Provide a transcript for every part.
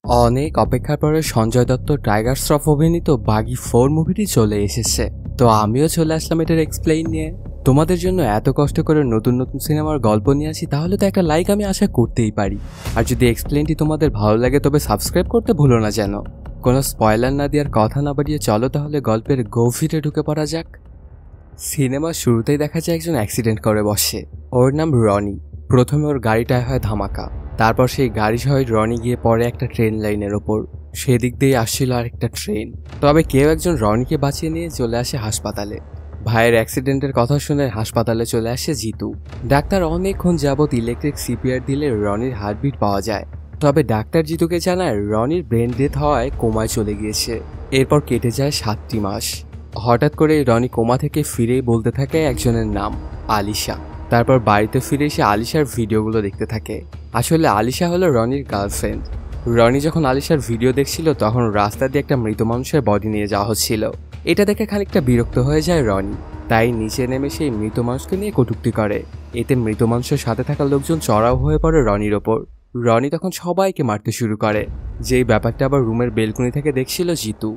অনেক অপেক্ষার পরে সঞ্জয় দত্ত টাইগার শ্রফ অভিনীত বাগি 4 মুভিটি চলে এসেছে। তো আমিও চলে আসলাম এটার এক্সপ্লেইন নিয়ে। তোমাদের জন্য এত কষ্ট করে নতুন নতুন সিনেমার গল্প নিয়ে আসি, তাহলে তো একটা লাইক আমি আশা করতেই পারি। আর যদি এক্সপ্লেইনটি তোমাদের ভালো লাগে তবে সাবস্ক্রাইব করতে ভুলো না যেন। কোনো স্পয়লার না দেওয়ার কথা না বাড়িয়ে চলো তাহলে গল্পের গভীরে ঢুকে পড়া যাক। সিনেমার শুরুতেই দেখা যায় একজন অ্যাক্সিডেন্ট করে বসে। ওর নাম রনি। প্রথমে ওর গাড়িটায় হয় ধামাকা, তারপর সেই গাড়ি সহ রনি গিয়ে পড়ে একটা ট্রেন লাইনের ওপর। সেদিক দিয়ে আসছিল আরেকটা ট্রেন। তবে কেউ একজন রনিকে বাঁচিয়ে নিয়ে চলে আসে হাসপাতালে। ভাইয়ের অ্যাক্সিডেন্টের কথা শুনে হাসপাতালে চলে আসে জিতু। ডাক্তার অনেকক্ষণ যাবৎ ইলেকট্রিক সিপিআর দিলে রনির হার্টবিট পাওয়া যায়। তবে ডাক্তার জিতুকে জানায় রনির ব্রেন ডেথ হওয়ায় কোমায় চলে গিয়েছে। এরপর কেটে যায় 7টি মাস। হঠাৎ করে রনি কোমা থেকে ফিরেই বলতে থাকে একজনের নাম আলিশা। তারপর বাড়িতে ফিরে এসে আলিশার ভিডিওগুলো দেখতে থাকে। আসলে আলিশা হলো রনির গার্লফ্রেন্ড। রনি যখন আলিশার ভিডিও দেখছিল তখন রাস্তা দিয়ে একটা মৃত মানুষের বডি নিয়ে যাওয়া হচ্ছিল। এটা দেখে খানিকটা বিরক্ত হয়ে যায় রনি, তাই নিচে নেমে সেই মৃত মানুষকে নিয়ে কটূক্তি করে। এতে মৃত মানুষের সাথে থাকা লোকজন চড়াও হয়ে পড়ে রনির ওপর। রনি তখন সবাইকে মারতে শুরু করে। যেই ব্যাপারটা আবার রুমের বেলকনি থেকে দেখছিল জিতু।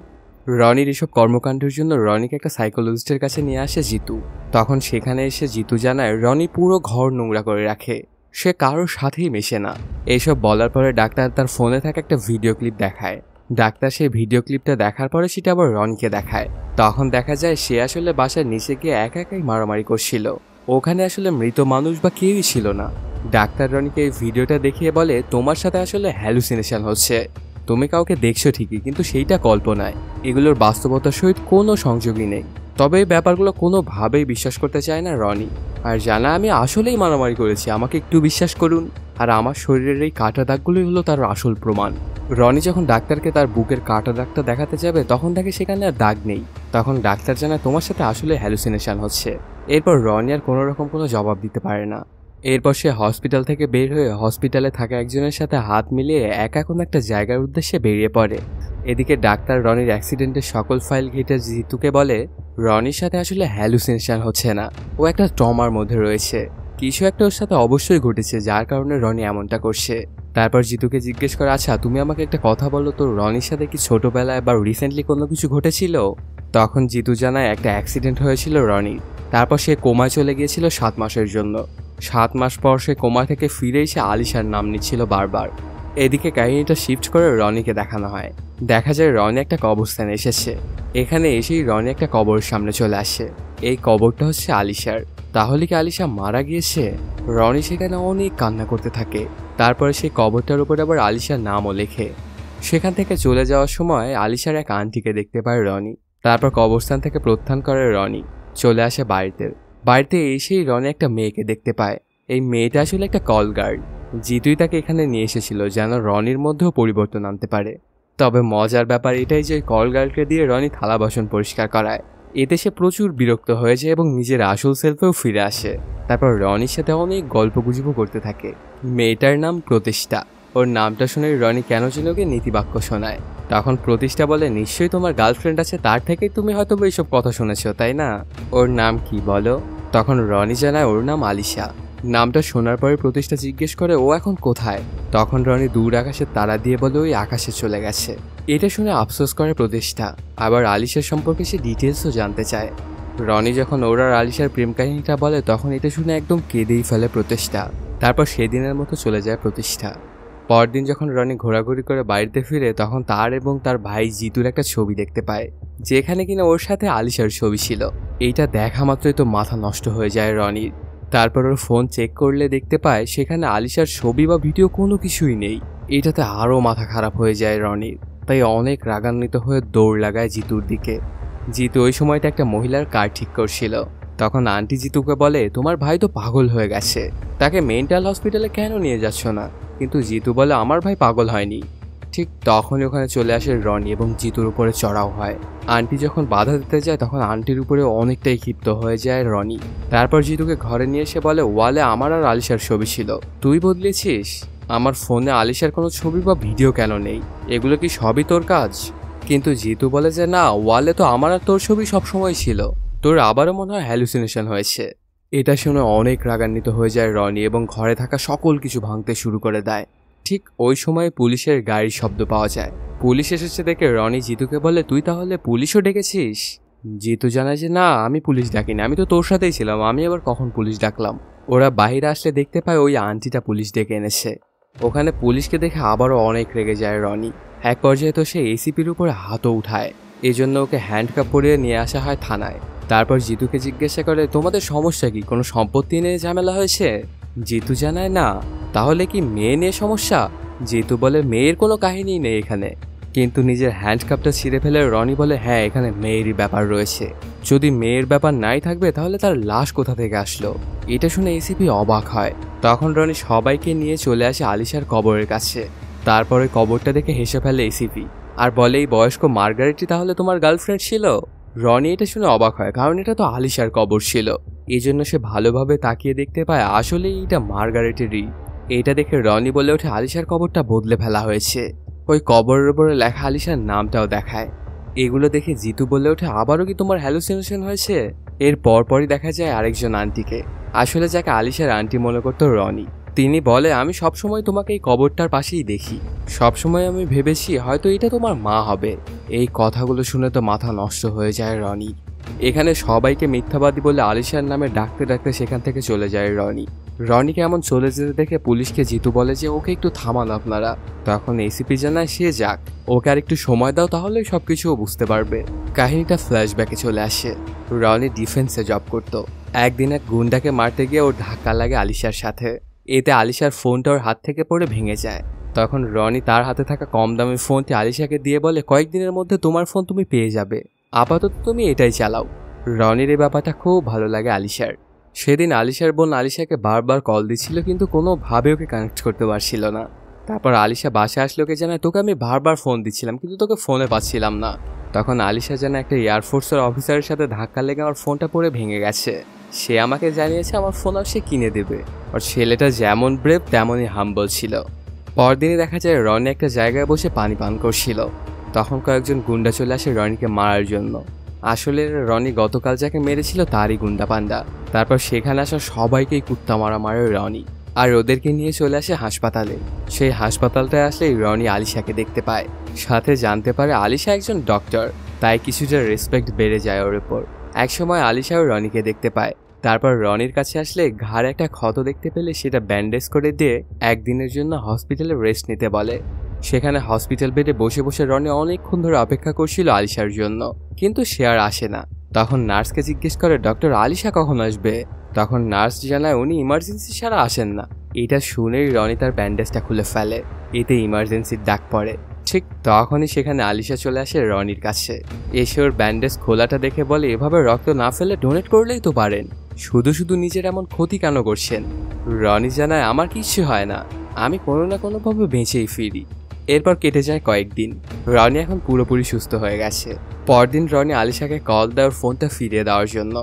রনির এসব কর্মকাণ্ডের জন্য রনিকে একটা সাইকোলজিস্টের কাছে নিয়ে আসে জিতু। তখন সেখানে এসে জিতু জানায় রনি পুরো ঘর নোংরা করে রাখে, সে কারোর সাথেই মেশে না। এইসব বলার পরে ডাক্তার তার ফোনে থাকা একটা ভিডিও ক্লিপ দেখায়। ডাক্তার সেই ভিডিও ক্লিপটা দেখার পরে সেটা আবার রনিকে দেখায়। তখন দেখা যায় সে আসলে বাসার নিচে গিয়ে একা একাই মারামারি করছিল। ওখানে আসলে মৃত মানুষ বা কেউই ছিল না। ডাক্তার রনিকে এই ভিডিওটা দেখিয়ে বলে, তোমার সাথে আসলে হ্যালুসিনেশন হচ্ছে। তুমি কাউকে দেখছো ঠিকই, কিন্তু সেইটা কল্পনায়। এগুলোর বাস্তবতার সহিত কোনো সংযোগই নেই। তবে এই ব্যাপারগুলো কোনোভাবেই বিশ্বাস করতে চায় না রনি। আর জানা আমি আসলেই মারামারি করেছি, আমাকে একটু বিশ্বাস করুন। আর আমার শরীরের এই কাটা দাগগুলোই হলো তার আসল প্রমাণ। রনি যখন ডাক্তারকে তার বুকের কাটা দাগটা দেখাতে যাবে তখন দেখে সেখানে আর দাগ নেই। তখন ডাক্তার জানায় তোমার সাথে আসলে হ্যালুসিনেশন হচ্ছে। এরপর রনি আর কোনো রকম কোনো জবাব দিতে পারে না। এরপর সে হসপিটাল থেকে বের হয়ে হসপিটালে থাকা একজনের সাথে হাত মিলিয়ে একা কোনো একটা জায়গার উদ্দেশ্যে বেরিয়ে পড়ে। এদিকে ডাক্তার রনির অ্যাক্সিডেন্টের সকল ফাইল ঘেটে জিতুকে বলে রনির সাথে আসলে হ্যালুসিনেশন হচ্ছে না, ও একটা ট্রমার মধ্যে রয়েছে। কিছু একটা ওর সাথে অবশ্যই ঘটেছে যার কারণে রনি এমনটা করছে। তারপর জিতুকে জিজ্ঞেস করে, আচ্ছা তুমি আমাকে একটা কথা বলো তো, রনির সাথে কি ছোটবেলায় বা রিসেন্টলি কোনো কিছু ঘটেছিল? তখন জিতু জানায় একটা অ্যাক্সিডেন্ট হয়েছিল রনির। তারপর সে কোমায় চলে গিয়েছিল 7 মাসের জন্য। 7 মাস পর সে কোমা থেকে ফিরে এসে আলিশার নাম নিচ্ছিল বারবার। এদিকে কাহিনীটা শিফট করে রনিকে দেখানো হয়। দেখা যায় রনি একটা কবরস্থানে এসেছে। এখানে এসেই রনি একটা কবরের সামনে চলে আসে। এই কবরটা হচ্ছে আলিশার। তাহলে কি আলিশা মারা গিয়েছে? রনি সেখানে অনেক কান্না করতে থাকে। তারপরে সেই কবরটার উপর আবার আলিশার নামও লেখে। সেখান থেকে চলে যাওয়ার সময় আলিশার এক আন্টিকে দেখতে পায় রনি। তারপর কবরস্থান থেকে প্রত্যান করে রনি চলে আসে বাড়িতে এসেই রনি একটা মেয়েকে দেখতে পায়। এই মেয়েটা আসলে একটা কল গার্ল। জিতুই তাকে এখানে নিয়ে এসেছিল যেন রনির মধ্যেও পরিবর্তন আনতে পারে। তবে মজার ব্যাপার এটাই যে কল গার্লকে দিয়ে রনি থালা বাসন পরিষ্কার করায়। এতে সে প্রচুর বিরক্ত হয়ে যায় এবং নিজের আসল সেলফেও ফিরে আসে। তারপর রনির সাথে অনেক গল্পগুজব করতে থাকে। মেয়েটার নাম প্রতিষ্ঠা। ওর নামটা শুনে রনি কেন যেন ওকে নীতিবাক্য শোনায়। তখন প্রতিষ্ঠা বলে, নিশ্চয়ই তোমার গার্লফ্রেন্ড আছে, তার থেকেই তুমি হয়তো এইসব কথা শুনেছো, তাই না? ওর নাম কি বলো? তখন রনি জানায় ওর নাম আলিশা। নামটা শোনার পরে প্রতিষ্ঠা জিজ্ঞেস করে ও এখন কোথায়? তখন রনি দূর আকাশের তারা দিয়ে বলে ওই আকাশে চলে গেছে। এটা শুনে আফসোস করে প্রতিষ্ঠা। আবার আলিশার সম্পর্কে সে ডিটেলসও জানতে চায়। রনি যখন ওর আর আলিশার প্রেম কাহিনীটা বলে তখন এটা শুনে একদম কেঁদেই ফেলে প্রতিষ্ঠা। তারপর সেদিনের মতো চলে যায় প্রতিষ্ঠা। পরদিন যখন রনি ঘোরাঘুরি করে বাড়িতে ফিরে তখন তার এবং তার ভাই জিতুর একটা ছবি দেখতে পায়, যেখানে কিনা ওর সাথে আলিশার ছবি ছিল। এইটা দেখা মাত্রই তো মাথা নষ্ট হয়ে যায় রনির। তারপর ওর ফোন চেক করলে দেখতে পায় সেখানে আলিশার ছবি বা ভিডিও কোনো কিছুই নেই। এটাতে আরও মাথা খারাপ হয়ে যায় রনির। তাই অনেক রাগান্বিত হয়ে দৌড় লাগায় জিতুর দিকে। জিতু ওই সময়টা একটা মহিলার কার ঠিক করছিল। তখন আন্টি জিতুকে বলে, তোমার ভাই তো পাগল হয়ে গেছে, তাকে মেন্টাল হসপিটালে কেন নিয়ে যাচ্ছ না? কিন্তু জিতু বলে, আমার ভাই পাগল হয়নি। ঠিক তখনই ওখানে চলে আসে রনি এবং জিতুর উপরে চড়াও হয়। আন্টি যখন বাধা দিতে যায় তখন আন্টির উপরে অনেকটাই ক্ষিপ্ত হয়ে যায় রনি। তারপর জিতুকে ঘরে নিয়ে এসে বলে, ওয়ালে আমার আর আলিশার ছবি ছিল, তুই বদলেছিস? আমার ফোনে আলিশার কোনো ছবি বা ভিডিও কেন নেই? এগুলো কি সবই তোর কাজ? কিন্তু জিতু বলে যে না, ওয়ালে তো আমার আর তোর ছবি সবসময় ছিল, তোর আবারও মনে হয় হ্যালুসিনেশন হয়েছে। এটা শুনে অনেক রাগান্বিত হয়ে যায় রনি এবং ঘরে থাকা সকল কিছু ভাঙতে শুরু করে দেয়। ঠিক ওই সময় পুলিশের গাড়ির শব্দ পাওয়া যায়। পুলিশ এসেছে দেখে রনি জিতুকে বলে, তুই তাহলে পুলিশও ডেকেছিস? জিতু জানায় যে না, আমি পুলিশ ডাকিনি, আমি তো তোর সাথেই ছিলাম, আমি আবার কখন পুলিশ ডাকলাম। ওরা বাইরে আসলে দেখতে পায় ওই আন্টিটা পুলিশ ডেকে এনেছে। ওখানে পুলিশকে দেখে আবারও অনেক রেগে যায় রনি। এক পর্যায়ে তো সে এসিপির উপরে হাতও উঠায়। এজন্য ওকে হ্যান্ডকাপ পরিয়ে নিয়ে আসা হয় থানায়। তারপর জিতুকে জিজ্ঞাসা করে, তোমাদের সমস্যা কি, কোনো সম্পত্তি নিয়ে ঝামেলা হয়েছে? জিতু জানায় না। তাহলে কি মেয়ে নিয়ে সমস্যা? জিতু বলে, মেয়ের কোনো কাহিনী নেই এখানে। কিন্তু নিজের হ্যান্ডকাপটা ছিঁড়ে ফেলে রনি বলে, হ্যাঁ এখানে মেয়েরই ব্যাপার রয়েছে। যদি মেয়ের ব্যাপার নাই থাকবে তাহলে তার লাশ কোথা থেকে আসলো? এটা শুনে এসিপি অবাক হয়। তখন রনি সবাইকে নিয়ে চলে আসে আলিশার কবরের কাছে। তারপরে কবরটা দেখে হেসে ফেলে এসিপি আর বলে, এই বয়স্ক মার্গারেটই তাহলে তোমার গার্লফ্রেন্ড ছিল? রনি এটা শুনে অবাক হয়, কারণ এটা তো আলিশার কবর ছিল। এই জন্য সে ভালোভাবে তাকিয়ে দেখতে পায় আসলেই এটা মার্গারেটেরই। এটা দেখে রনি বলে ওঠে, আলিশার কবরটা বদলে ফেলা হয়েছে। ওই কবরের উপরে লেখা আলিশার নামটাও দেখায়। এগুলো দেখে জিতু বলে ওঠে, আবারও কি তোমার হ্যালুসিনেশন হয়েছে? এর পরপরই দেখা যায় আরেকজন আন্টিকে, আসলে যাকে আলিশার আন্টি মনে করতো রনি। তিনি বলে, আমি সবসময় তোমাকে এই কবরটার পাশেই দেখি, সবসময় আমি ভেবেছি হয়তো এটা তোমার মা হবে। এই কথাগুলো শুনে তো মাথা নষ্ট হয়ে যায় রনি। এখানে সবাইকে মিথ্যাবাদী বলে আলিশার নামে ডাকতে ডাকতে সেখান থেকে চলে যায় রনি। রনিকে এমন চলে যেতে দেখে পুলিশকে জিতু বলে যে ওকে একটু থামান আপনারা। তখন এসিপি জানায় সে যাক, ওকে আর একটু সময় দাও, তাহলে সবকিছু বুঝতে পারবে। কাহিনীটা ফ্ল্যাশব্যাকে চলে আসে। রনি ডিফেন্সে জব করতো। একদিন এক গুন্ডাকে মারতে গিয়ে ওর ধাক্কা লাগে আলিশার সাথে। এতে আলিশার ফোনটা ওর হাত থেকে পড়ে ভেঙে যায়। তখন রনি তার হাতে থাকা কম দামি ফোনটি আলিশাকে দিয়ে বলে, কয়েকদিনের মধ্যে তোমার ফোন তুমি পেয়ে যাবে, আপাতত তুমি এটাই চালাও। রনির এই ব্যাপারটা খুব ভালো লাগে আলিশার। সেদিন আলিশার বোন আলিশাকে বারবার কল দিচ্ছিল, কিন্তু কোনোভাবে ওকে কানেক্ট করতে পারছিল না। তারপর আলিশা বাসায় আসলে ওকে জানায়, তোকে আমি বারবার ফোন দিচ্ছিলাম কিন্তু তোকে ফোনে পাচ্ছিলাম না। তখন আলিশা জানায় একটা এয়ারফোর্সের অফিসারের সাথে ধাক্কা লেগে আমার ফোনটা পড়ে ভেঙে গেছে। সে আমাকে জানিয়েছে আমার ফোন আর সে কিনে দেবে। আর ছেলেটা যেমন ব্রেভ তেমনই হাম্বল ছিল। পরদিনই দেখা যায় রনি একটা জায়গায় বসে পানি পান করছিল। তখন কয়েকজন গুন্ডা চলে আসে রনিকে মারার জন্য। আসলে রনি গতকাল যাকে মেরেছিল তারই গুন্ডা পান্ডা। তারপর সেখানে আসা সবাইকেই কুত্তা মারা মারে রনি, আর ওদেরকে নিয়ে চলে আসে হাসপাতালে। সেই হাসপাতালটায় আসলেই রনি আলিশাকে দেখতে পায়। সাথে জানতে পারে আলিশা একজন ডক্টর, তাই কিছুটা রেসপেক্ট বেড়ে যায় ওর উপর। একসময় আলিশাও রনিকে দেখতে পায়। তারপর রনির কাছে আসলে ঘাড়ে একটা ক্ষত দেখতে পেলে সেটা ব্যান্ডেজ করে দিয়ে একদিনের জন্য হসপিটালে রেস্ট নিতে বলে। সেখানে হসপিটাল বেডে বসে বসে রনি অনেকক্ষণ ধরে অপেক্ষা করছিল আলিশার জন্য, কিন্তু সে আর আসে না। তখন নার্সকে জিজ্ঞেস করে, ডক্টর আলিশা কখন আসবে? তখন নার্স জানায় উনি ইমার্জেন্সি ছাড়া আসেন না। এটা শুনেই রনি তার ব্যান্ডেজটা খুলে ফেলে। এতে ইমার্জেন্সির ডাক পড়ে। ঠিক তখনই সেখানে আলিশা চলে আসে রনির কাছে। এসে ওর ব্যান্ডেজ খোলাটা দেখে বলে, এভাবে রক্ত না ফেলে ডোনেট করলেই তো পারেন, শুধু শুধু নিজের এমন ক্ষতি কেন করছেন? রনি জানায়, আমার কিচ্ছু হয় না, আমি কোনো না কোনোভাবে বেঁচেই ফিরি। এরপর কেটে যায় কয়েকদিন। রনি এখন পুরোপুরি সুস্থ হয়ে গেছে। পরদিন রনি আলিশাকে কল দেয় ওর ফোনটা ফিরিয়ে দেওয়ার জন্য।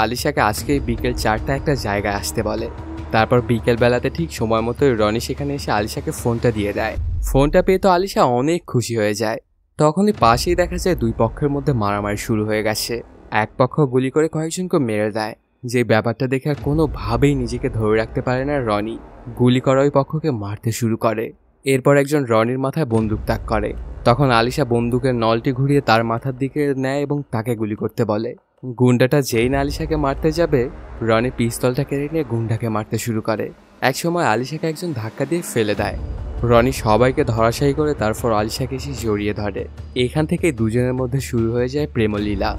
আলিশাকে আজকে বিকেল 4টায় একটা জায়গায় আসতে বলে। তারপর বিকেল বেলাতে ঠিক সময় মতো রনি সেখানে এসে আলিশাকে ফোনটা দিয়ে দেয়। ফোনটা পেয়ে তো আলিশা অনেক খুশি হয়ে যায়। তখনই পাশেই দেখা যায় দুই পক্ষের মধ্যে মারামারি শুরু হয়ে গেছে। এক পক্ষ গুলি করে কয়েকজনকে মেরে দেয়। যে ব্যাপারটা দেখে আর কোনোভাবেই নিজেকে ধরে রাখতে পারে না রনি। গুলি করা ওই পক্ষকে মারতে শুরু করে। এরপর একজন রনির মাথায় বন্দুক তাক করে। তখন আলিশা বন্দুকের নলটি ঘুরিয়ে তার মাথার দিকে নেয় এবং তাকে গুলি করতে বলে। গুন্ডাটা যেই না আলিশাকে মারতে যাবে, রনি পিস্তলটা কেড়ে নিয়ে গুন্ডাকে মারতে শুরু করে। একসময় আলিশাকে একজন ধাক্কা দিয়ে ফেলে দেয়। রনি সবাইকে ধরাশায়ী করে তারপর আলিশাকে এসে জড়িয়ে ধরে। এখান থেকে দুজনের মধ্যে শুরু হয়ে যায় প্রেমলীলা।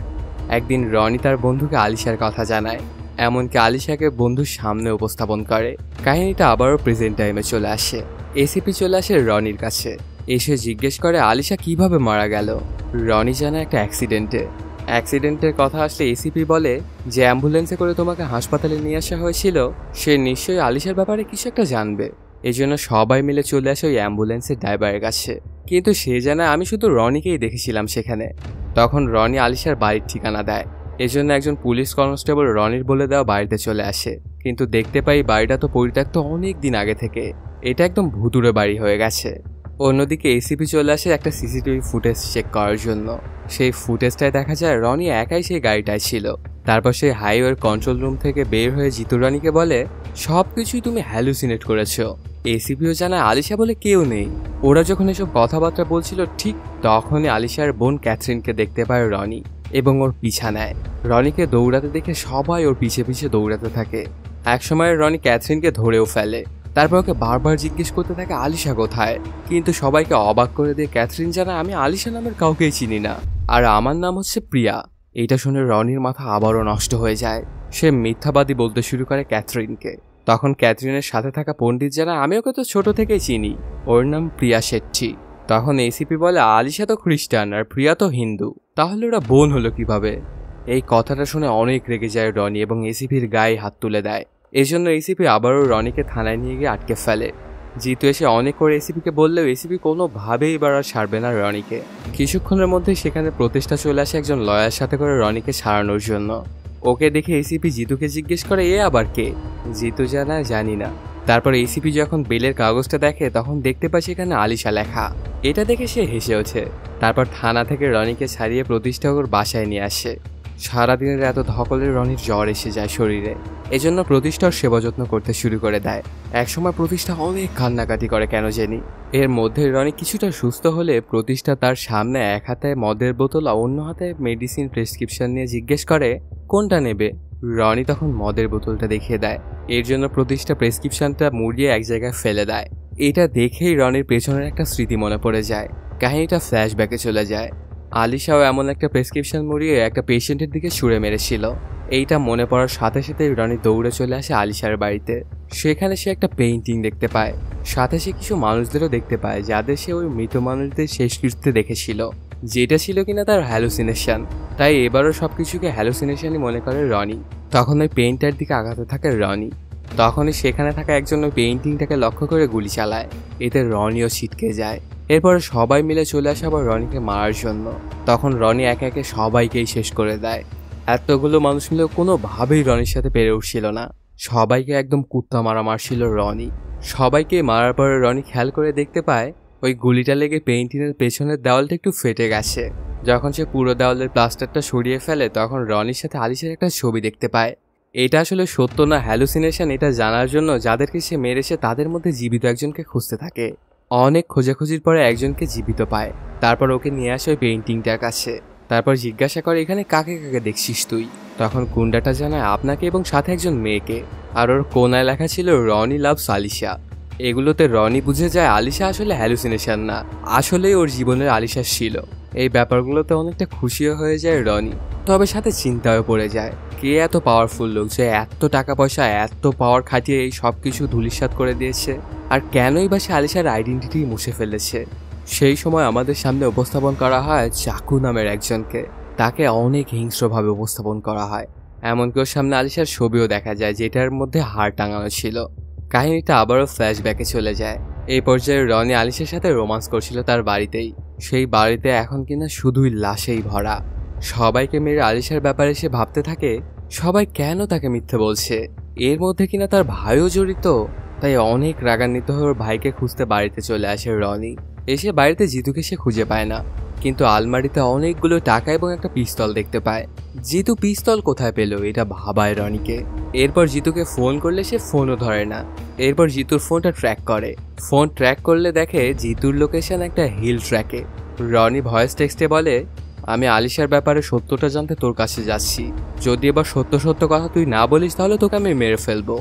একদিন রনি তার বন্ধুকে আলিশার কথা জানায়, এমনকি আলিশাকে বন্ধুর সামনে উপস্থাপন করে। কাহিনীটা আবারও প্রেজেন্ট টাইমে চলে আসে। এসিপি চলে আসে রনির কাছে, এসে জিজ্ঞেস করে আলিশা কিভাবে মারা গেল। রনি জানায় একটা অ্যাক্সিডেন্টের কথা আসলে এসিপি বলে যে অ্যাম্বুলেন্সে করে তোমাকে হাসপাতালে নিয়ে আসা হয়েছিল, সে নিশ্চয়ই আলিশার ব্যাপারে কিছু একটা জানবে। এই জন্য সবাই মিলে চলে আসে ওই অ্যাম্বুলেন্সের ড্রাইভারের কাছে। কিন্তু সে জানায় আমি শুধু রনিকেই দেখেছিলাম সেখানে। তখন রনি আলিশার বাড়ির ঠিকানা দেয়। এজন্য একজন পুলিশ কনস্টেবল রনির বলে দেওয়া বাড়িতে চলে আসে। কিন্তু দেখতে পাই বাড়িটা তো পরিত্যক্ত অনেক দিন আগে থেকে, এটা একদম ভুতুড়ে বাড়ি হয়ে গেছে। অন্যদিকে এসিপি চলে আসে একটা সিসিটিভি ফুটেজ চেক করার জন্য। সেই ফুটেজটায় দেখা যায় রনি একাই সেই গাড়িটায় ছিল। তারপর সেই হাইওয়ের কন্ট্রোল রুম থেকে বের হয়ে জিতু রনিকে বলে, সব কিছুই তুমি হ্যালুসিনেট করেছো, এসিপিও জানায় আলিশা বলে কেউ নেই। ওরা যখন এসব কথাবার্তা বলছিল ঠিক তখনই আলিশার বোন ক্যাথরিনকে দেখতে পায় রনি এবং ওর পিছা নেয়। রনিকে দৌড়াতে দেখে সবাই ওর পিছে পিছে দৌড়াতে থাকে। একসময় রনি ক্যাথরিনকে ধরেও ফেলে, তারপর ওকে বারবার জিজ্ঞেস করতে থাকে আলিশা কোথায়। কিন্তু সবাইকে অবাক করে দিয়ে ক্যাথরিন জানায় আমি আলিশা নামের কাউকেই চিনি না, আর আমার নাম হচ্ছে প্রিয়া। এটা শুনে রনির মাথা আবারও নষ্ট হয়ে যায়। সে মিথ্যাবাদী বলতে শুরু করে ক্যাথরিনকে। তখন ক্যাথরিনের সাথে থাকা পণ্ডিত জানায় আমি ওকে তো ছোট থেকেই চিনি, ওর নাম প্রিয়া শেট্টি। তখন এসিপি বলে আলিশা তো খ্রিস্টান আর প্রিয়া তো হিন্দু, তাহলে ওরা বোন হলো কিভাবে? এই কথাটা শুনে অনেক রেগে যায় রনি এবং এসিপির গায়ে হাত তুলে দেয়। এই জন্য এসিপি আবারও রনিকে থানায় নিয়ে গিয়ে আটকে ফেলে। জিতু এসে অনেক করে এসিপিকে বললেও এসিপি কোনোভাবেই এবার আর ছাড়বে না রনিকে। কিছুক্ষণের মধ্যেই সেখানে প্রতিষ্ঠা চলে আসে একজন লয়ার সাথে করে রনিকে ছাড়ানোর জন্য। ওকে দেখে এসিপি জিতুকে জিজ্ঞেস করে এ আবার কে? জিতু জানায় জানি না। তারপর এসিপি যখন বেলের কাগজটা দেখে তখন দেখতে পায় সেখানে আলিশা লেখা। এটা দেখে সে হেসে ওঠে। তারপর থানা থেকে রনিকে ছাড়িয়ে প্রতিষ্ঠা ওর বাসায় নিয়ে আসে। সারাদিনের এত ধকলে রনির জ্বর এসে যায় শরীরে, এজন্য প্রতিষ্ঠার সেবা যত্ন করতে শুরু করে দেয়। একসময় প্রতিষ্ঠা অনেক কান্নাকাটি করে কেন জানি। এর মধ্যে রনি কিছুটা সুস্থ হলে প্রতিষ্ঠা তার সামনে এক হাতে মদের বোতল আর অন্য হাতে মেডিসিন প্রেসক্রিপশন নিয়ে জিজ্ঞেস করে কোনটা নেবে। রনি তখন মদের বোতলটা দেখিয়ে দেয়। এর জন্য প্রতিষ্ঠা প্রেসক্রিপশনটা মুড়িয়ে এক জায়গায় ফেলে দেয়। এটা দেখেই রনির পেছনের একটা স্মৃতি মনে পড়ে যায়। কাহিনীটা ফ্ল্যাশব্যাকে চলে যায়। আলিশাও এমন একটা প্রেসক্রিপশন মুড়িয়ে একটা পেশেন্টের দিকে ছুঁড়ে মেরেছিল। এইটা মনে পড়ার সাথে সাথে রনি দৌড়ে চলে আসে আলিশার বাড়িতে। সেখানে সে একটা পেইন্টিং দেখতে পায়। সাথে সে কিছু মানুষদেরও দেখতে পায় যাদের সে ওই মৃত মানুষদের শেষকৃত্যে দেখেছিল, যেটা ছিল কিনা তার হ্যালুসিনেশন। তাই এবারও সবকিছুকে হ্যালুসিনেশনই মনে করে রনি। তখন ওই পেইন্টার দিকে আগাতে থাকে রনি। তখনই সেখানে থাকা একজন ওই পেইন্টিংটাকে লক্ষ্য করে গুলি চালায়। এতে রনিও ছিটকে যায়। এরপর সবাই মিলে চলে আসে আবার রনিকে মারার জন্য। তখন রনি একে একে সবাইকেই শেষ করে দেয়। এতগুলো মানুষ মিলেও কোনোভাবেই রনির সাথে পেরে উঠছিল না। সবাইকে একদম কুত্তা মারা মারছিল রনি। সবাইকে মারার পরে রনি খেয়াল করে দেখতে পায় ওই গুলিটা লেগে পেইন্টিংয়ের পেছনের দেওয়ালটা একটু ফেটে গেছে। যখন সে পুরো দেওয়ালের প্লাস্টারটা সরিয়ে ফেলে তখন রনির সাথে আলিশের একটা ছবি দেখতে পায়। এটা আসলে সত্য না হ্যালুসিনেশন এটা জানার জন্য যাদেরকে সে মেরেছে তাদের মধ্যে জীবিত একজনকে খুঁজতে থাকে। অনেক খোঁজাখুঁজির পরে একজনকে জীবিত পায়। তারপর ওকে নিয়ে আসে ওই পেইন্টিংটার কাছে। তারপর জিজ্ঞাসা করে এখানে কাকে কাকে দেখছিস তুই? তখন গুন্ডাটা জানায় আপনাকে এবং সাথে একজন মেয়েকে। আর ওর কোনায় লেখা ছিল রনি লাভস আলিশা। এগুলোতে রনি বুঝে যায় আলিশা আসলে হ্যালুসিনেশন না, আসলেই ওর জীবনের আলিশা ছিল। এই ব্যাপারগুলোতে অনেকটা খুশিও হয়ে যায় রনি, তবে সাথে চিন্তাও পড়ে যায় কে এত পাওয়ারফুল লোক যে এত টাকা পয়সা এত পাওয়ার খাটিয়ে এই সব কিছু ধূলিসাৎ করে দিয়েছে, আর কেনই বা সে আলিশার আইডেন্টিটি মুছে ফেলেছে। সেই সময় আমাদের সামনে উপস্থাপন করা হয় চাকু নামের একজনকে। তাকে অনেক হিংস্রভাবে উপস্থাপন করা হয়। এমনকি ওর সামনে আলিশার ছবিও দেখা যায় যেটার মধ্যে হাড় টাঙানো ছিল। কাহিনীটা আবারও ফ্ল্যাশব্যাকে চলে যায়। এই পর্যায়ে রনি আলিশার সাথে রোমান্স করছিল তার বাড়িতেই। সেই বাড়িতে এখন কিনা শুধুই লাশেই ভরা। সবাইকে মেরে আলিশার ব্যাপারে সে ভাবতে থাকে সবাই কেন তাকে মিথ্যে বলছে, এর মধ্যে কিনা তার ভাইও জড়িত। তাই অনেক রাগান্বিত হয়ে ওর ভাইকে খুঁজতে বাড়িতে চলে আসে রনি। এসে বাড়িতে জিতুকে সে খুঁজে পায় না, কিন্তু আলমারিতে অনেকগুলো টাকা এবং একটা পিস্তল দেখতে পায়। জিতু পিস্তল কোথায় পেল এটা ভাবায় রনিকে। এরপর জিতুকে ফোন করলে সে ফোনও ধরে না। এরপর জিতুর ফোনটা ট্র্যাক করে। ফোন ট্র্যাক করলে দেখে জিতুর লোকেশন একটা হিল ট্র্যাকে। রনি ভয়েস টেক্সটে বলে আমি আলিশার ব্যাপারে সত্যটা জানতে তোর কাছে যাচ্ছি, যদি এবার সত্য সত্য কথা তুই না বলিস তাহলে তোকে আমি মেরে ফেলবো।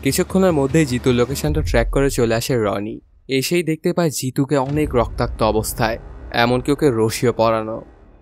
কিছুক্ষণের মধ্যেই জিতুর লোকেশনটা ট্র্যাক করে চলে আসে রনি। এসেই দেখতে পায় জিতুকে অনেক রক্তাক্ত অবস্থায়, এমনকি ওকে রশিও পরানো।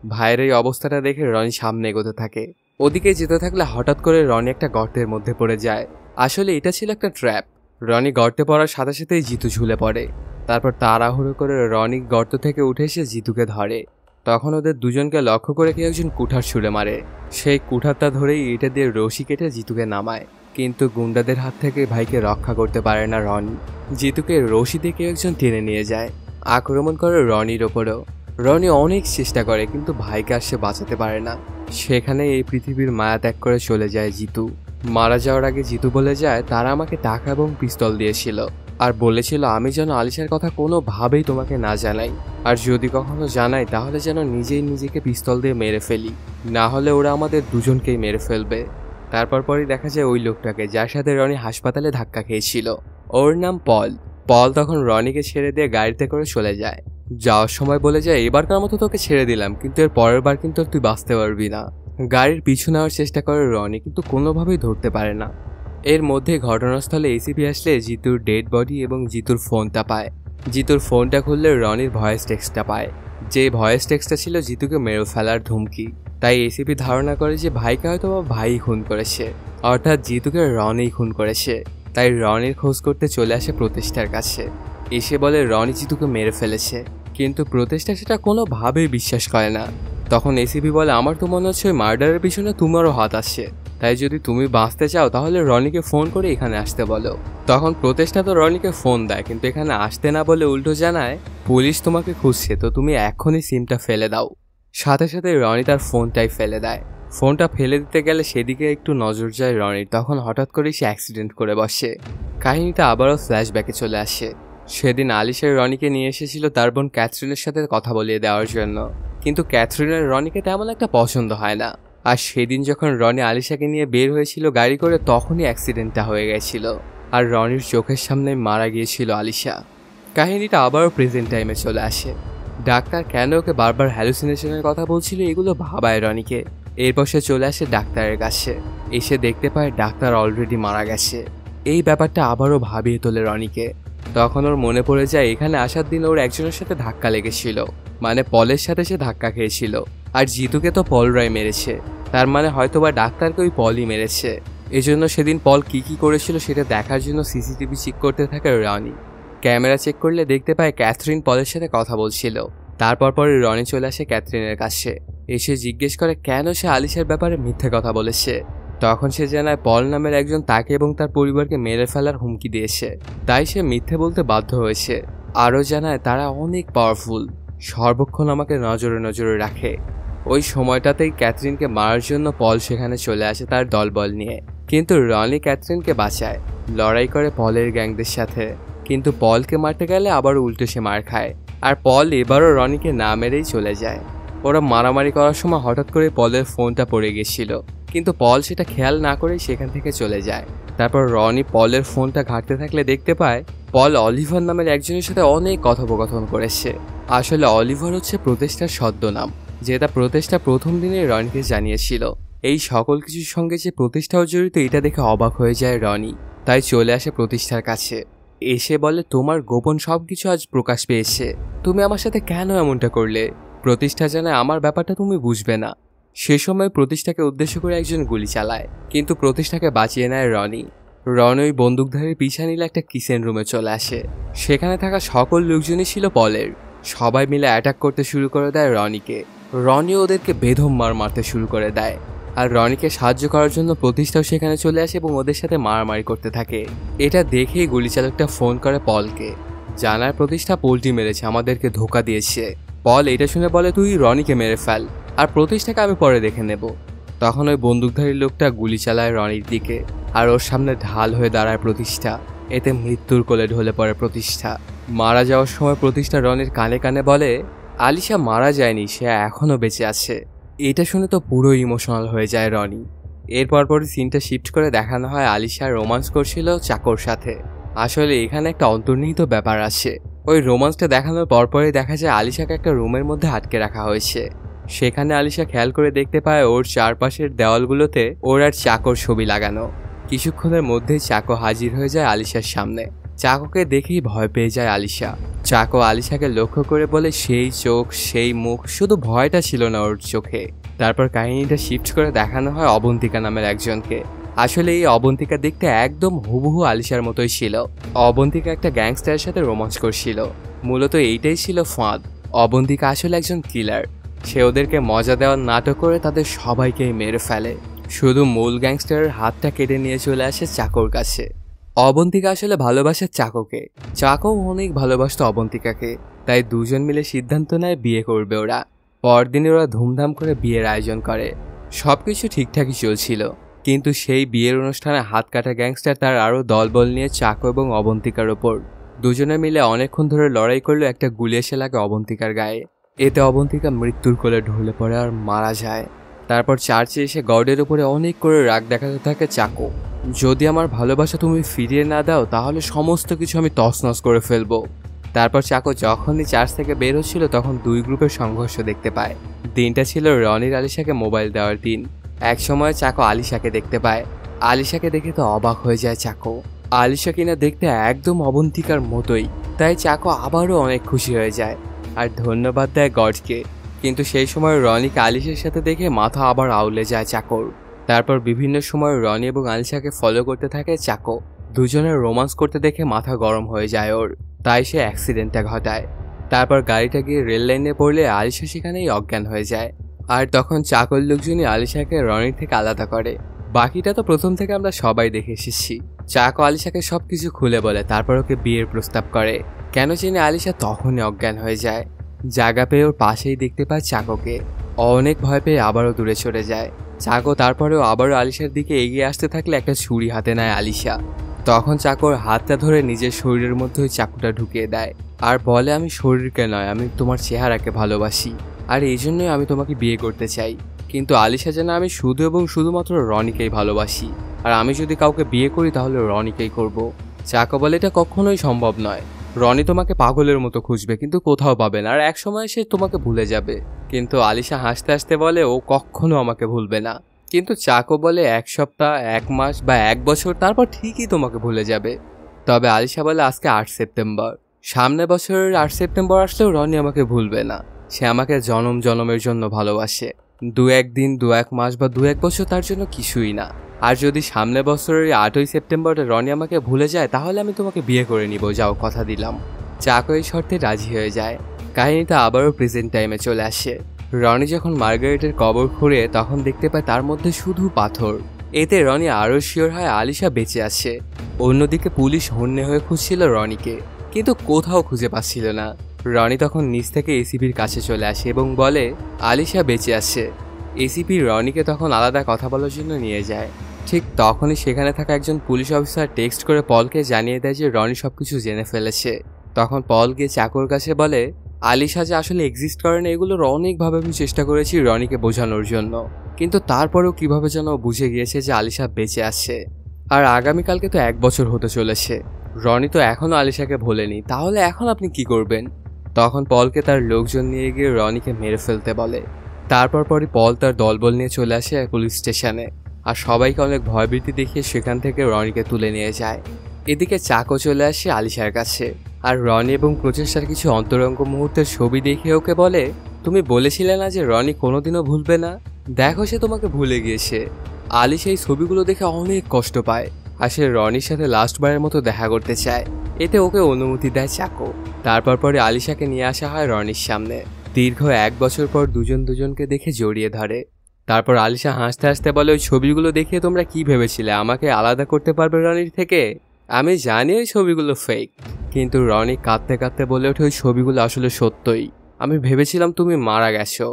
ভাইয়ের এই অবস্থাটা দেখে রনি সামনে এগোতে থাকে। ওদিকে যেতে থাকলে হঠাৎ করে রনি একটা গর্তের মধ্যে পড়ে যায়। আসলে এটা ছিল একটা ট্র্যাপ। রনি গর্তে পড়ার সাথে সাথেই জিতু ঝুলে পড়ে। তারপর তাড়াহুড়ো করে রনি গর্ত থেকে উঠে এসে জিতুকে ধরে। তখন ওদের দুজনকে লক্ষ্য করে কেউ একজন কুঠার ছুঁড়ে মারে। সেই কুঠারটা ধরেই এটা দিয়ে রশি কেটে জিতুকে নামায়, কিন্তু গুন্ডাদের হাত থেকে ভাইকে রক্ষা করতে পারে না রনি। জিতুকে রশি দিয়ে কেউ একজন টেনে নিয়ে যায়, আক্রমণ করে রনির ওপরেও। রনি অনেক চেষ্টা করে কিন্তু ভাইকে আর সে বাঁচাতে পারে না। সেখানে এই পৃথিবীর মায়া ত্যাগ করে চলে যায় জিতু। মারা যাওয়ার আগে জিতু বলে যায় তারা আমাকে টাকা এবং পিস্তল দিয়েছিল, আর বলেছিল আমি যেন আলিশার কথা কোনোভাবেই তোমাকে না জানাই, আর যদি কখনো জানাই তাহলে যেন নিজেই নিজেকে পিস্তল দিয়ে মেরে ফেলি, না হলে ওরা আমাদের দুজনকেই মেরে ফেলবে। তারপর পরই দেখা যায় ওই লোকটাকে যার সাথে রনি হাসপাতালে ধাক্কা খেয়েছিল। ওর নাম পল। পল তখন রনিকে ছেড়ে দিয়ে গাড়িতে করে চলে যায়। যাওয়ার সময় বলে যায়, এবারকার মতো তোকে ছেড়ে দিলাম, কিন্তু এর পরের বার কিন্তু তুই বাঁচতে পারবি না। গাড়ির পিছু নেওয়ার চেষ্টা করে রনি, কিন্তু কোনোভাবেই ধরতে পারে না। এর মধ্যে ঘটনাস্থলে এসিপি আসলে জিতুর ডেড বডি এবং জিতুর ফোনটা পায়। জিতুর ফোনটা খুললে রনির ভয়েস টেক্সটটা পায়। যে ভয়েস টেক্সটটা ছিল জিতুকে মেরে ফেলার ধুমকি। তাই এসিপি ধারণা করে যে ভাইকে হয়তো ভাই খুন করেছে, অর্থাৎ জিতুকে রনি খুন করেছে। তাই রনির খোঁজ করতে চলে আসে প্রতিষ্ঠার কাছে। এসে বলে রনি জিতুকে মেরে ফেলেছে, কিন্তু প্রতিষ্ঠা সেটা কোনোভাবেই বিশ্বাস করে না। তখন এসিপি বলে, আমার তো মনে হচ্ছে ওই মার্ডারের পিছনে তোমারও হাত আসছে, তাই যদি তুমি বাঁচতে চাও তাহলে রনিকে ফোন করে এখানে আসতে বলো। তখন প্রতিষ্ঠা তো রনিকে ফোন দেয়, কিন্তু এখানে আসতে না বলে উল্টো জানায়, পুলিশ তোমাকে খুঁজছে, তো তুমি এখনই সিমটা ফেলে দাও। সাথে সাথে রনি তার ফোনটাই ফেলে দেয়। ফোনটা ফেলে দিতে গেলে সেদিকে একটু নজর যায় রনির, তখন হঠাৎ করেই সে অ্যাক্সিডেন্ট করে বসে। কাহিনীটা আবারও ফ্ল্যাশব্যাকে চলে আসে। সেদিন আলিশা রনিকে নিয়ে এসেছিল তার বোন ক্যাথরিনের সাথে কথা বলিয়ে দেওয়ার জন্য, কিন্তু ক্যাথরিনের রনিকে তেমন একটা পছন্দ হয় না। আর সেদিন যখন রনি আলিশাকে নিয়ে বের হয়েছিল গাড়ি করে, তখনই অ্যাক্সিডেন্টটা হয়ে গেছিল, আর রনির চোখের সামনে মারা গিয়েছিল আলিশা। কাহিনীটা আবারও প্রেজেন্ট টাইমে চলে আসে। ডাক্তার কেন ওকে বারবার হ্যালুসিনেশনের কথা বলছিল এগুলো ভাবায় রনিকে। এরপর সে চলে আসে ডাক্তারের কাছে। এসে দেখতে পায় ডাক্তার অলরেডি মারা গেছে। এই ব্যাপারটা আবারও ভাবিয়ে তোলে রনিকে। তখন ওর মনে পড়ে যায় এখানে আসার দিন ওর একজনের সাথে ধাক্কা লেগেছিল, মানে পলের সাথে সে ধাক্কা খেয়েছিল। আর জিতুকে তো পল রায় মেরেছে, তার মানে হয়তোবা ডাক্তারকে ওই পলই মেরেছে। এজন্য সেদিন পল কি কি করেছিল সেটা দেখার জন্য সিসিটিভি চেক করতে থাকে রনি। ক্যামেরা চেক করলে দেখতে পায় ক্যাথরিন পলের সাথে কথা বলছিল। তারপর পরে রনি চলে আসে ক্যাথরিনের কাছে। এসে জিজ্ঞেস করে কেন সে আলিশার ব্যাপারে মিথ্যে কথা বলেছে। তখন সে জানায় পল নামের একজন তাকে এবং তার পরিবারকে মেরে ফেলার হুমকি দিয়েছে, তাই সে মিথ্যে বলতে বাধ্য হয়েছে। আরও জানায় তারা অনেক পাওয়ারফুল, সর্বক্ষণ আমাকে নজরে নজরে রাখে। ওই সময়টাতেই ক্যাথরিনকে মারার জন্য পল সেখানে চলে আসে তার দলবল নিয়ে, কিন্তু রনি ক্যাথরিনকে বাঁচায়, লড়াই করে পলের গ্যাংদের সাথে। কিন্তু পলকে মারতে গেলে আবার উল্টো সে মার খায়, আর পল এবারও রনিকে না মেরেই চলে যায়। ওরা মারামারি করার সময় হঠাৎ করে পলের ফোনটা পড়ে গেছিল, কিন্তু পল সেটা খেয়াল না করেই সেখান থেকে চলে যায়। তারপর রনি পলের ফোনটা ঘাঁটতে থাকলে দেখতে পায় পল অলিভার নামের একজনের সাথে অনেক কথোপকথন করেছে। আসলে অলিভার হচ্ছে প্রতিষ্ঠার ছদ্মনাম, যেটা প্রতিষ্ঠা প্রথম দিনে রনিকে জানিয়েছিল। এই সকল কিছুর সঙ্গে যে প্রতিষ্ঠাও জড়িত এটা দেখে অবাক হয়ে যায় রনি, তাই চলে আসে প্রতিষ্ঠার কাছে। এসে বলে তোমার গোপন সবকিছু আজ প্রকাশ পেয়েছে, তুমি আমার সাথে কেন এমনটা করলে। প্রতিষ্ঠা জানায় আমার ব্যাপারটা তুমি বুঝবে না। সে সময় প্রতিষ্ঠাকে উদ্দেশ্য করে একজন গুলি চালায়, কিন্তু প্রতিষ্ঠাকে বাঁচিয়ে নেয় রনি। রনি ওই বন্দুকধারীর পিছা নিলে একটা কিচেন রুমে চলে আসে। সেখানে থাকা সকল লোকজনই ছিল পলের। সবাই মিলে অ্যাটাক করতে শুরু করে দেয় রনিকে। রনি ওদেরকে বেধম মারতে শুরু করে দেয়, আর রনিকে সাহায্য করার জন্য প্রতিষ্ঠাও সেখানে চলে আসে এবং ওদের সাথে মারামারি করতে থাকে। এটা দেখেই গুলিচালকটা ফোন করে পলকে, জানার প্রতিষ্ঠা পোল্ট্রি মেরেছে, আমাদেরকে ধোকা দিয়েছে। পল এটা শুনে বলে তুই রনিকে মেরে ফেল, আর প্রতিষ্ঠাকে আমি পরে দেখে নেব। তখন ওই বন্দুকধারী লোকটা গুলি চালায় রনির দিকে, আর ওর সামনে ঢাল হয়ে দাঁড়ায় প্রতিষ্ঠা। এতে মৃত্যুর কোলে ঢলে পড়ে প্রতিষ্ঠা। মারা যাওয়ার সময় প্রতিষ্ঠা রনির কানে কানে বলে আলিশা মারা যায়নি, সে এখনও বেঁচে আছে। এটা শুনে তো পুরো ইমোশনাল হয়ে যায় রনি। এরপর পরই সিনটা শিফট করে দেখানো হয় আলিশা রোমান্স করছিল চাকর সাথে। আসলে এখানে একটা অন্তর্নিহিত ব্যাপার আছে। ওই রোমান্সটা দেখানোর পরপরই দেখা যায় আলিশাকে একটা রুমের মধ্যে আটকে রাখা হয়েছে। সেখানে আলিশা খেয়াল করে দেখতে পায় ওর চারপাশের দেওয়ালগুলোতে ওর আর চাকর ছবি লাগানো। কিছুক্ষণের মধ্যেই চাকো হাজির হয়ে যায় আলিশার সামনে। চাকোকে দেখেই ভয় পেয়ে যায় আলিশা। চাকো আলিশাকে লক্ষ্য করে বলে সেই চোখ, সেই মুখ, শুধু ভয়টা ছিল না ওর চোখে। তারপর কাহিনীটা শিফট করে দেখানো হয় অবন্তিকা নামের একজনকে। আসলে এই অবন্তিকা দেখতে একদম হুবহু আলিশার মতোই ছিল। অবন্তিকা একটা গ্যাংস্টারের সাথে রোমান্স করছিল। মূলত এইটাই ছিল ফাঁদ। অবন্তিকা আসলে একজন কিলার। সে ওদেরকে মজা দেওয়ার নাটক করে তাদের সবাইকেই মেরে ফেলে। শুধু মূল গ্যাংস্টারের হাতটা কেটে নিয়ে চলে আসে চাকোর কাছে। অবন্তিকা আসলে ভালোবাসে চাকোকে, চাকো অনেক ভালোবাসত অবন্তিকাকে। তাই দুজন মিলে সিদ্ধান্ত নেয় বিয়ে করবে ওরা। পরদিনে ওরা ধুমধাম করে বিয়ের আয়োজন করে। সবকিছু ঠিকঠাকই চলছিল, কিন্তু সেই বিয়ের অনুষ্ঠানে হাত কাটা গ্যাংস্টার তার আরও দলবল নিয়ে চাকো এবং অবন্তিকার ওপর। দুজনে মিলে অনেকক্ষণ ধরে লড়াই করলেও একটা গুলি এসে লাগে অবন্তিকার গায়ে। এতে অবন্তিকা মৃত্যুর কোলে ঢলে পড়ে আর মারা যায়। তারপর চার্চে এসে গডের উপরে অনেক করে রাগ দেখাতে থাকে চাকো। যদি আমার ভালোবাসা তুমি ফিরিয়ে না দাও তাহলে সমস্ত কিছু আমি তছনছ করে ফেলবো। তারপর চাকো যখনই চার্চ থেকে বের হচ্ছিল তখন দুই গ্রুপের সংঘর্ষ দেখতে পায়। দিনটা ছিল রনির আলিশাকে মোবাইল দেওয়ার দিন। এক সময় চাকো আলিশাকে দেখতে পায়। আলিশাকে দেখে তো অবাক হয়ে যায় চাকো। আলিশা কিনা দেখতে একদম অবন্তিকার মতোই, তাই চাকো আবারও অনেক খুশি হয়ে যায় আর ধন্যবাদ দেয় গডকে। কিন্তু সেই সময় রনিকে আলিশার সাথে দেখে মাথা আবার আউলে যায় চাকোর। তারপর বিভিন্ন সময় রনি এবং আলিশাকে ফলো করতে থাকে চাকো। দুজনের রোমান্স করতে দেখে মাথা গরম হয়ে যায় ওর, তাই সে অ্যাক্সিডেন্টটা ঘটায়। তারপর গাড়িটা গিয়ে রেল লাইনে পড়লে আলিশা সেখানেই অজ্ঞান হয়ে যায়। আর তখন চাকর লোকজনই আলিশাকে রনির থেকে আলাদা করে। বাকিটা তো প্রথম থেকে আমরা সবাই দেখে এসেছি। চাকো আলিশাকে সবকিছু খুলে বলে, তারপর ওকে বিয়ের প্রস্তাব করে। কেন চিনি আলিশা তখনই অজ্ঞান হয়ে যায়। জায়গা পেয়ে ওর পাশেই দেখতে পায় চাকোকে। অনেক ভয় পেয়ে আবারও দূরে সরে যায় চাকো। তারপরেও আবারও আলিশার দিকে এগিয়ে আসতে থাকলে একটা ছুরি হাতে নেয় আলিশা। তখন চাকোর হাতটা ধরে নিজের শরীরের মধ্যে ওই চাকুটা ঢুকিয়ে দেয় আর বলে, আমি শরীরকে নয়, আমি তোমার চেহারাকে ভালোবাসি আর এই জন্যই আমি তোমাকে বিয়ে করতে চাই। কিন্তু আলিশা জানে আমি শুধু এবং শুধুমাত্র রনিকেই ভালোবাসি, আর আমি যদি কাউকে বিয়ে করি তাহলে রনিকেই করব। চাকো বলে, এটা কখনোই সম্ভব নয়। রনি তোমাকে পাগলের মতো খুঁজবে কিন্তু কোথাও পাবে না, আর একসময় সে তোমাকে ভুলে যাবে। কিন্তু আলিশা হাসতে হাসতে বলে, ও কখনো আমাকে ভুলবে না। কিন্তু চাকো বলে, 1 সপ্তাহ, 1 মাস বা 1 বছর, তারপর ঠিকই তোমাকে ভুলে যাবে। তবে আলিশা বলে, আজকে 8 সেপ্টেম্বর, সামনে বছরের 8 সেপ্টেম্বর আসলেও রনি আমাকে ভুলবে না। সে আমাকে জনম জনমের জন্য ভালোবাসে। 2-1 দিন, 2-1 মাস বা 2-1 বছর তার জন্য কিছুই না। আর যদি সামনে বছরের 8ই সেপ্টেম্বরে রনি আমাকে ভুলে যায় তাহলে আমি তোমাকে বিয়ে করে নিব, যাও কথা দিলাম। চাকো এই শর্তে রাজি হয়ে যায়। কাহিনীটা আবারও প্রেজেন্ট টাইমে চলে আসে। রনি যখন মার্গারেটের কবর খুঁড়ে তখন দেখতে পায় তার মধ্যে শুধু পাথর। এতে রনি আরও শিওর হয় আলিশা বেঁচে আছে। অন্যদিকে পুলিশ হন্যে হয়ে খুঁজছিল রনিকে, কিন্তু কোথাও খুঁজে পাচ্ছিল না। রনি তখন নিচ থেকে এসিপির কাছে চলে আসে এবং বলে আলিশা বেঁচে আছে। এসিপি রনিকে তখন আলাদা কথা বলার জন্য নিয়ে যায়। ঠিক তখনই সেখানে থাকা একজন পুলিশ অফিসার টেক্সট করে পলকে জানিয়ে দেয় যে রনি সবকিছু জেনে ফেলেছে। তখন পল গিয়ে চাকর কাছে বলে, আলিশা যে আসলে এক্সিস্ট করে না এগুলোর অনেকভাবে আমি চেষ্টা করেছি রনিকে বোঝানোর জন্য, কিন্তু তারপরেও কিভাবে যেন বুঝে গিয়েছে যে আলিশা বেঁচে আছে। আর আগামীকালকে তো 1 বছর হতে চলেছে। রনি তো এখনও আলিশাকে ভোলেনি, তাহলে এখন আপনি কি করবেন? তখন পলকে তার লোকজন নিয়ে গিয়ে রনিকে মেরে ফেলতে বলে। তারপর পরই পল তার দলবল নিয়ে চলে আসে পুলিশ স্টেশনে আর সবাইকে অনেক ভয়ভীতি দেখিয়ে সেখান থেকে রনিকে তুলে নিয়ে যায়। এদিকে চাকো চলে আসে আলিশার কাছে আর রনি এবং প্রচেষ্টার কিছু অন্তরঙ্গ মুহূর্তের ছবি দেখিয়ে ওকে বলে, তুমি বলেছিলে না যে রনি কোনোদিনও ভুলবে না, দেখো সে তোমাকে ভুলে গিয়েছে। আলিশা এই ছবিগুলো দেখে অনেক কষ্ট পায় আর সে রনির সাথে লাস্টবারের মতো দেখা করতে চায়। এতে ওকে অনুমতি দেয় চাকো। তারপর পরে আলিশাকে নিয়ে আসা হয় রনির সামনে। দীর্ঘ 1 বছর পর দুজন দুজনকে দেখে জড়িয়ে ধরে। তারপর আলিশা হাসতে হাসতে বলে, ওই ছবিগুলো দেখিয়ে তোমরা কি ভেবেছিলে আমাকে আলাদা করতে পারবে রনির থেকে? আমি জানি ওই ছবিগুলো ফেক। কিন্তু রনি কাঁদতে কাঁদতে বলে ওঠে, ওই ছবিগুলো আসলে সত্যই, আমি ভেবেছিলাম তুমি মারা গেছো।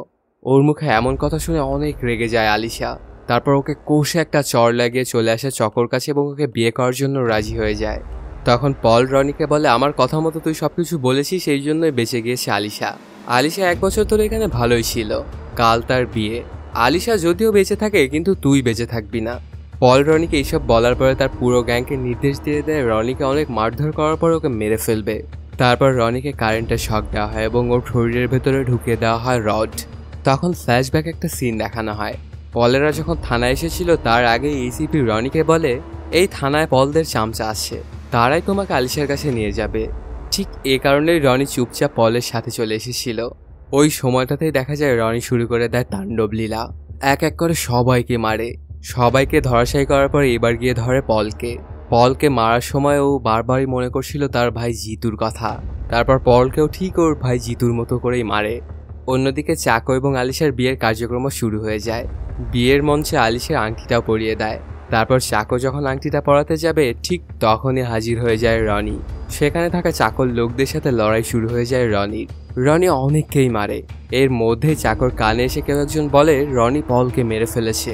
ওর মুখে এমন কথা শুনে অনেক রেগে যায় আলিশা। তারপর ওকে কষে একটা চড় লাগিয়ে চলে আসে চকর কাছে এবং ওকে বিয়ে করার জন্য রাজি হয়ে যায়। তখন পল রনিকে বলে, আমার কথা মতো তুই সবকিছু বলেছিস, সেই জন্যই বেঁচে গিয়েছে আলিশা। আলিশা 1 বছর ধরে এখানে ভালোই ছিল, কাল তার বিয়ে। আলিশা যদিও বেঁচে থাকে কিন্তু তুই বেঁচে থাকবি না। পল রনিকে এইসব বলার পরে তার পুরো গ্যাংকে নির্দেশ দিয়ে দেয় রনিকে অনেক মারধর করার পর ওকে মেরে ফেলবে। তারপর রনিকে কারেন্টের শক দেওয়া হয় এবং ওর শরীরের ভেতরে ঢুকিয়ে দেওয়া হয় রড। তখন ফ্ল্যাশব্যাক একটা সিন দেখানো হয়। পলেরা যখন থানায় এসেছিল তার আগে এসিপি রনিকে বলে, এই থানায় পলদের চামচা আসে, তারাই তোমাকে আলিশার কাছে নিয়ে যাবে। ঠিক এ কারণেই রনি চুপচাপ পলের সাথে চলে এসেছিল। ওই সময়টাতেই দেখা যায় রনি শুরু করে দেয় তাণ্ডব লীলা। এক এক করে সবাইকে মারে। সবাইকে ধরাশায়ী করার পর এবার গিয়ে ধরে পলকে। পলকে মারার সময় ও বারবারই মনে করছিল তার ভাই জিতুর কথা। তারপর পলকেও ঠিক ওর ভাই জিতুর মতো করেই মারে। অন্যদিকে চাকো এবং আলিশার বিয়ের কার্যক্রম শুরু হয়ে যায়। বিয়ের মঞ্চে আলিশার আংটিটাও পরিয়ে দেয়। তারপর চাকো যখন আংটিটা পরাতে যাবে ঠিক তখনই হাজির হয়ে যায় রনি। সেখানে থাকা চাকর লোকদের সাথে লড়াই শুরু হয়ে যায় রনির। রনি অনেককেই মারে। এর মধ্যে চাকর কানে এসে কেউ একজন বলে রনি পলকে মেরে ফেলেছে।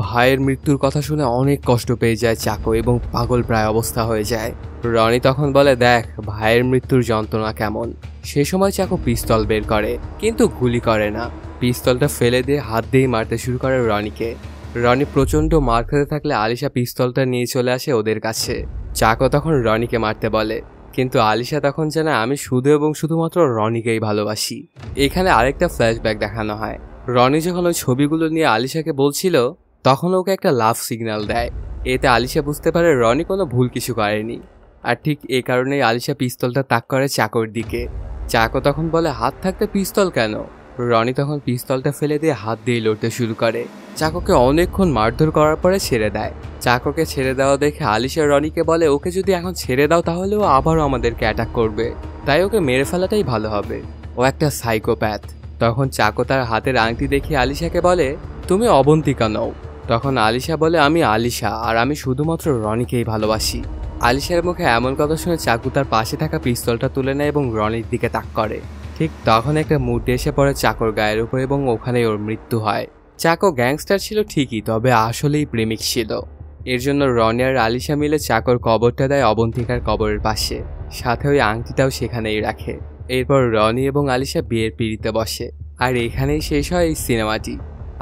ভাইয়ের মৃত্যুর কথা শুনে অনেক কষ্ট পেয়ে যায় চাকো এবং পাগল প্রায় অবস্থা হয়ে যায়। রনি তখন বলে, দেখ ভাইয়ের মৃত্যুর যন্ত্রণা কেমন। সে সময় চাকো পিস্তল বের করে কিন্তু গুলি করে না। পিস্তলটা ফেলে দিয়ে হাত দিয়েই মারতে শুরু করে রনিকে। রনি প্রচণ্ড মার খেতে থাকলে আলিশা পিস্তলটা নিয়ে চলে আসে ওদের কাছে। চাকো তখন রনিকে মারতে বলে, কিন্তু আলিশা তখন জানায় আমি শুধু এবং শুধুমাত্র রনিকেই ভালোবাসি। এখানে আরেকটা ফ্ল্যাশব্যাক দেখানো হয়। রনি যখন ওই ছবিগুলো নিয়ে আলিশাকে বলছিল তখন ওকে একটা লাভ সিগন্যাল দেয়। এতে আলিশা বুঝতে পারে রনি কোনো ভুল কিছু করেনি। আর ঠিক এই কারণেই আলিশা পিস্তলটা তাক করে চাকোর দিকে। চাকো তখন বলে হাত থাকতে পিস্তল কেন? রনি তখন পিস্তলটা ফেলে দিয়ে হাত দিয়ে লড়তে শুরু করে। চাকোকে অনেকক্ষণ মারধর করার পরে ছেড়ে দেয়। চাকোকে ছেড়ে দেওয়া দেখে আলিশা রনিকে বলে ওকে যদি এখন ছেড়ে দাও তাহলে ও আবারও আমাদেরকে অ্যাটাক করবে, তাই ওকে মেরে ফেলাটাই ভালো হবে, ও একটা সাইকোপ্যাথ। তখন চাকো তার হাতের আংটি দেখিয়ে আলিশাকে বলে তুমি অবন্তিকা নও। তখন আলিশা বলে আমি আলিশা, আর আমি শুধুমাত্র রনিকেই ভালোবাসি। আলিশার মুখে এমন কথা শুনে চাকু তার পাশে থাকা পিস্তলটা তুলে নেয় এবং রনির দিকে তাক করে। ঠিক তখন একটা মূর্তি এসে পড়ে চাকোর গায়ের উপর এবং ওখানেই ওর মৃত্যু হয়। চাকো গ্যাংস্টার ছিল ঠিকই, তবে আসলেই প্রেমিক ছিল। এর জন্য রনি আর আলিশা মিলে চাকোর কবরটা দেয় অবন্তিকার কবরের পাশে, সাথে ওই আংটিটাও সেখানেই রাখে। এরপর রনি এবং আলিশা বিয়ের পিঁড়িতে বসে। আর এখানেই শেষ হয় এই সিনেমাটি।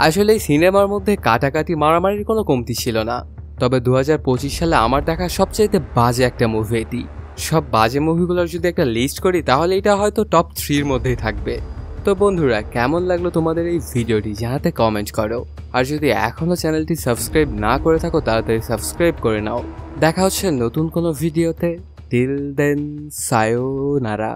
আসলে এই সিনেমার মধ্যে কাটাকাটি মারামারির কোনো কমতি ছিল না, তবে 2025 সালে আমার দেখা সবচাইতে বাজে একটা মুভি এটি। সব বাজে মুভিগুলোর যদি একটা লিস্ট করি তাহলে এটা হয়তো টপ 3-র মধ্যেই থাকবে। তো বন্ধুরা, কেমন লাগলো তোমাদের এই ভিডিওটি জানাতে কমেন্ট করো। আর যদি এখনও চ্যানেলটি সাবস্ক্রাইব না করে থাকো তাড়াতাড়ি সাবস্ক্রাইব করে নাও। দেখা হচ্ছে নতুন কোনো ভিডিওতে। Till then, সায়োনারা।